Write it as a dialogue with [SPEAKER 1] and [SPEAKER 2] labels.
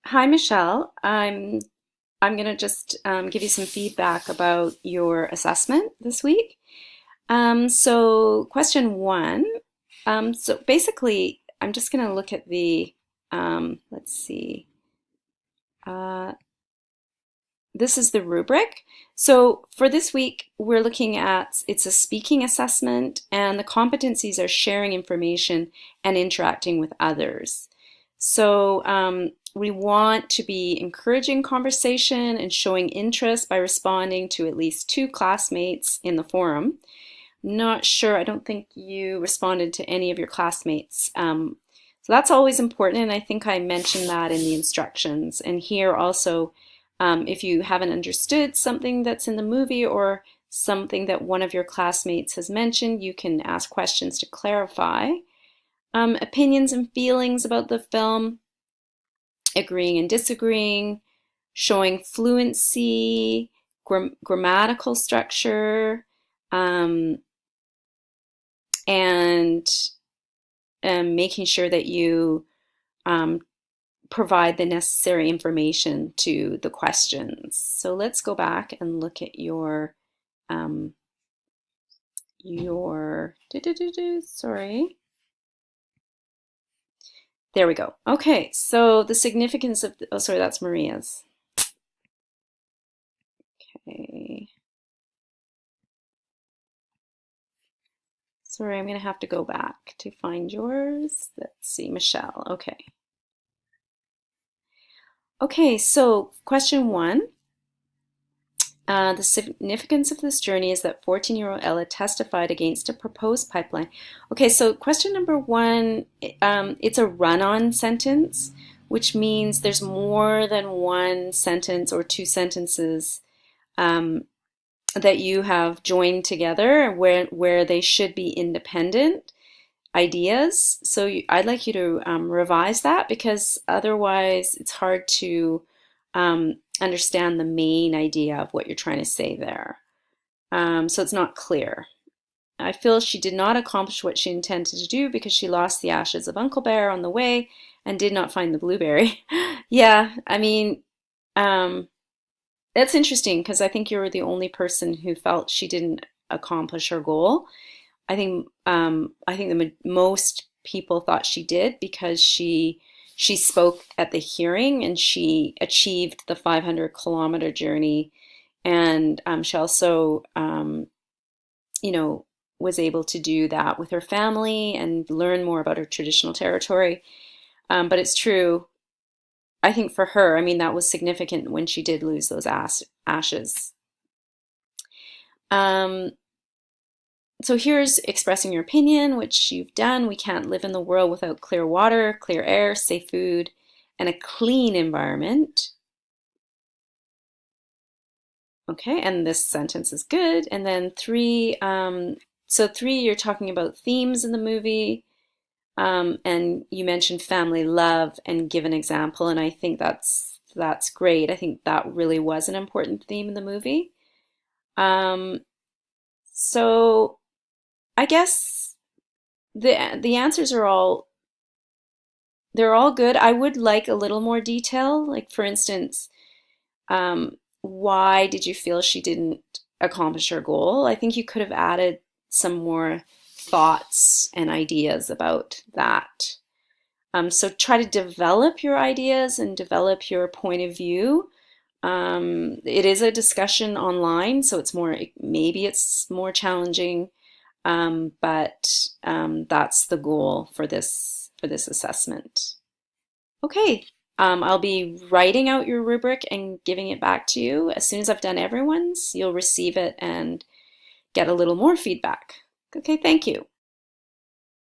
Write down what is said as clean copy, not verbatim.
[SPEAKER 1] Hi, Michelle. I'm gonna just give you some feedback about your assessment this week. Question one. So basically, I'm just gonna look at the let's see. Uh, this is the rubric. So for this week, we're looking at it's a speaking assessment, and the competencies are sharing information and interacting with others. We want to be encouraging conversation and showing interest by responding to at least two classmates in the forum. Not sure, I don't think you responded to any of your classmates. So that's always important, and I think I mentioned that in the instructions. And here also, if you haven't understood something that's in the movie or something that one of your classmates has mentioned, you can ask questions to clarify. Opinions and feelings about the film, agreeing and disagreeing, showing fluency, grammatical structure, um, and making sure that you um, provide the necessary information to the questions. So let's go back and look at um, your sorry. There we go. Okay, so the significance of oh sorry, that's Maria's. Okay. Sorry, I'm gonna have to go back to find yours. Let's see, Michelle. Okay. Okay, so question one. The significance of this journey is that 14-year-old Ella testified against a proposed pipeline. Okay, so question number one, it's a run-on sentence, which means there's more than one sentence or two sentences um, that you have joined together where they should be independent ideas. So I'd like you to revise that because otherwise it's hard to understand the main idea of what you're trying to say there. So it's not clear. I feel she did not accomplish what she intended to do because she lost the ashes of Uncle Bear on the way and did not find the blueberry. Yeah, I mean, um, that's interesting because I think you were the only person who felt she didn't accomplish her goal. I think most people thought she did because she spoke at the hearing and she achieved the 500-kilometer journey, and she also you know was able to do that with her family and learn more about her traditional territory. But it's true. I think for her, I mean, that was significant when she did lose those ashes. Um, So here's expressing your opinion, which you've done. We can't live in the world without clear water, clear air, safe food, and a clean environment. Okay, and this sentence is good. And then three, so three, you're talking about themes in the movie, and you mentioned family love and give an example, and I think that's great. I think that really was an important theme in the movie. Um, so I guess the answers are all they're all good. I would like a little more detail. Like, for instance, why did you feel she didn't accomplish her goal? I think you could have added some more thoughts and ideas about that. So try to develop your ideas and develop your point of view. It is a discussion online, so maybe it's more challenging, but that's the goal for this assessment. Okay, I'll be writing out your rubric and giving it back to you. As soon as I've done everyone's, you'll receive it and get a little more feedback. Okay, thank you.